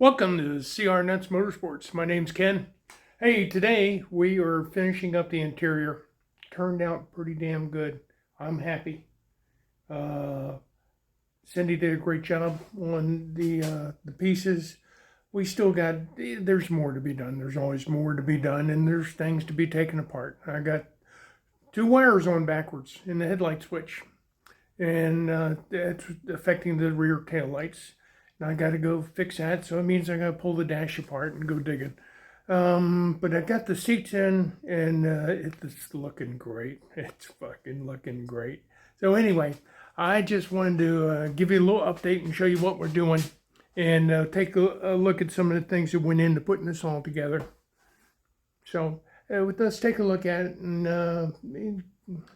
Welcome to CR Nuts Motorsports. My name's Ken. Hey, today we are finishing up the interior. Turned out pretty damn good. I'm happy. Cindy did a great job on the pieces. We still got, there's more to be done. There's always more to be done, and there's things to be taken apart. I got 2 wires on backwards in the headlight switch, and that's affecting the rear tail lights. I got to go fix that, so it means I got to pull the dash apart and go digging. But I got the seats in, and it's looking great. It's fucking looking great. So anyway, I just wanted to give you a little update and show you what we're doing, and take a look at some of the things that went into putting this all together. So let's take a look at it and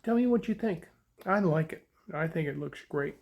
tell me what you think. I like it. I think it looks great.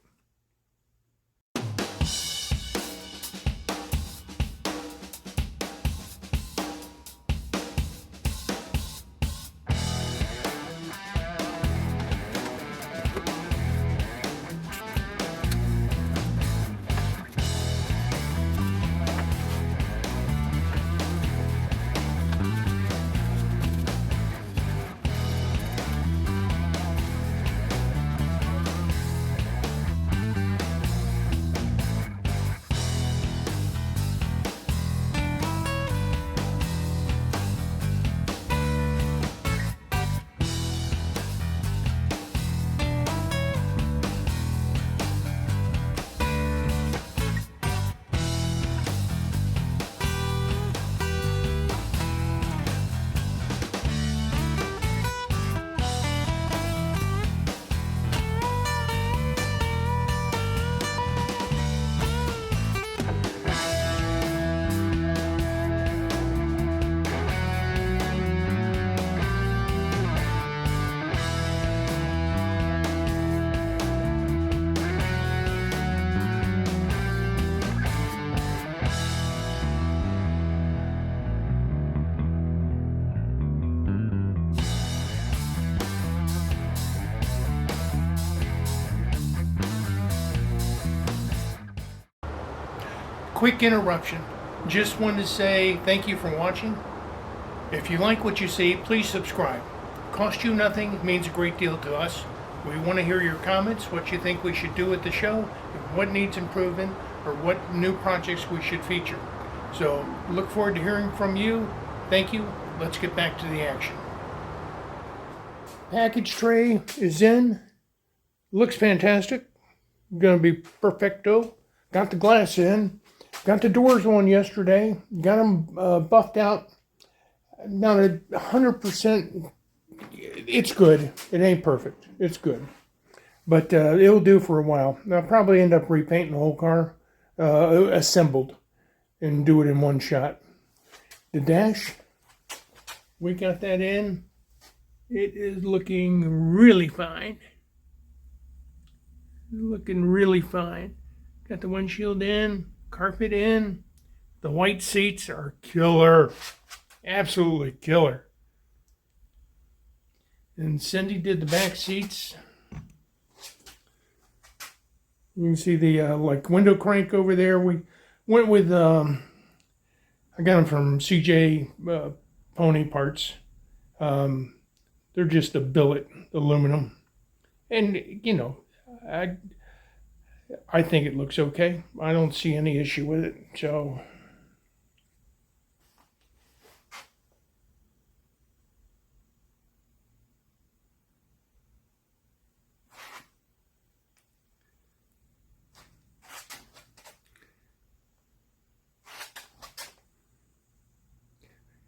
Quick interruption. Just wanted to say thank you for watching. If you like what you see, please subscribe. Cost you nothing, it means a great deal to us. We want to hear your comments, what you think we should do with the show, what needs improving, or what new projects we should feature. So look forward to hearing from you. Thank you. Let's get back to the action. Package tray is in. Looks fantastic. Gonna be perfecto. Got the glass in. Got the doors on yesterday. Got them buffed out. Not 100%. It's good. It ain't perfect. It's good. But it'll do for a while. I'll probably end up repainting the whole car. Assembled. And do it in one shot. The dash. We got that in. It is looking really fine. Looking really fine. Got the windshield in. Carpet in. The white seats are killer. Absolutely killer. And Cindy did the back seats. You can see the like window crank over there. We went with I got them from CJ Pony Parts. They're just a billet aluminum, and you know, I think it looks okay. I don't see any issue with it. So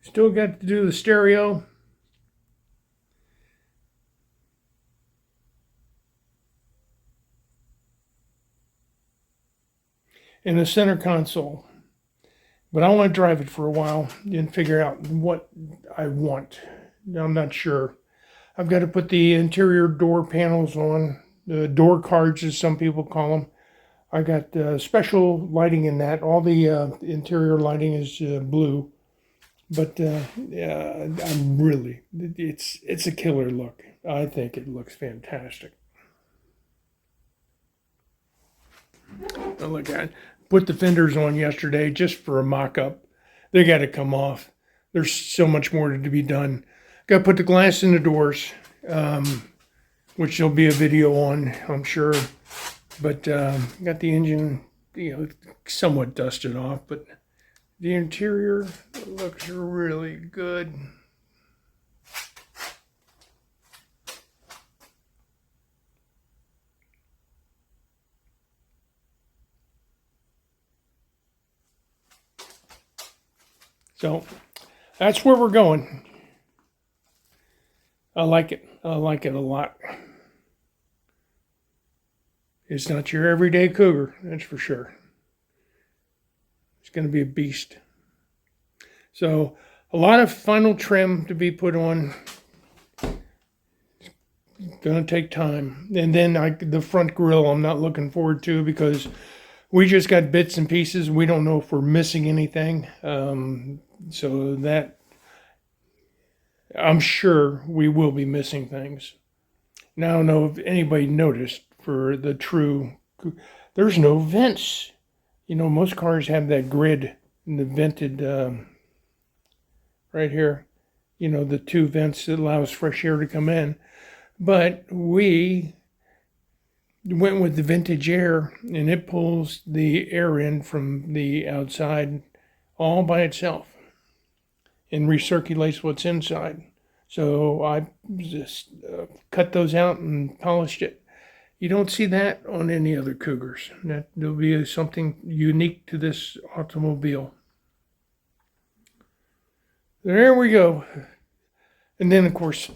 still got to do the stereo. In the center console. But I want to drive it for a while and figure out what I want. I'm not sure. I've got to put the interior door panels on, the door cards as some people call them. I got special lighting in that. All the interior lighting is blue. But I'm really, it's a killer look. I think it looks fantastic. Look at it. put the fenders on yesterday just for a mock-up. They got to come off. There's so much more to be done. Got to put the glass in the doors, which there'll be a video on, I'm sure. But got the engine, somewhat dusted off, but the interior looks really good. So that's where we're going. I like it. I like it a lot. It's not your everyday Cougar, that's for sure. It's going to be a beast. So a lot of final trim to be put on. It's going to take time. And then the front grille I'm not looking forward to, because we just got bits and pieces. We don't know if we're missing anything. So that, I'm sure we will be missing things. Now, I don't know if anybody noticed for the true, there's no vents. Most cars have that grid in the vented, right here. The two vents that allows fresh air to come in. But we went with the vintage air, and it pulls the air in from the outside all by itself and recirculates what's inside. So I just cut those out and polished it. You don't see that on any other Cougars. There'll be something unique to this automobile. There we go. And then, of course,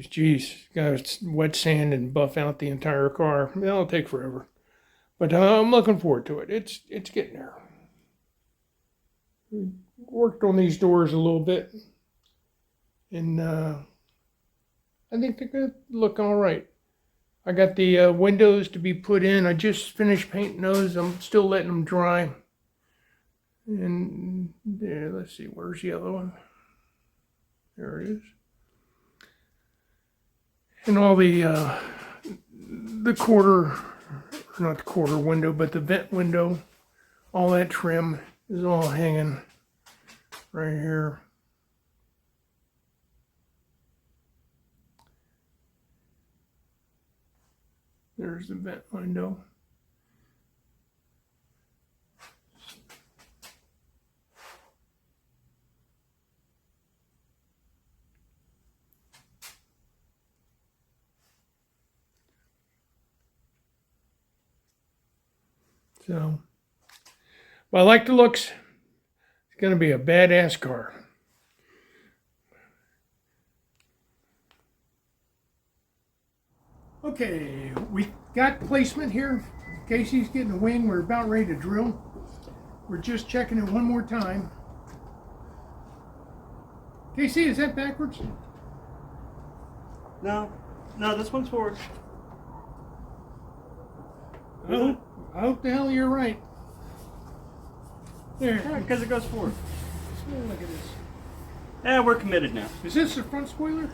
geez, got wet sand and buff out the entire car. That'll take forever. But I'm looking forward to it. It's getting there. We worked on these doors a little bit. And I think they're going to look all right. I got the windows to be put in. I just finished painting those. I'm still letting them dry. And there, let's see, where's the other one? There it is. And all the quarter, not the quarter window, but the vent window, all that trim is all hanging right here. There's the vent window. So, well, I like the looks. It's going to be a badass car. Okay, we got placement here. Casey's getting the wing. We're about ready to drill. We're just checking it one more time. Casey, is that backwards? No, this one's forward. I hope the hell you're right. There. Yeah, because it goes forward. Oh, look at this. Yeah, we're committed now. Is this the front spoiler?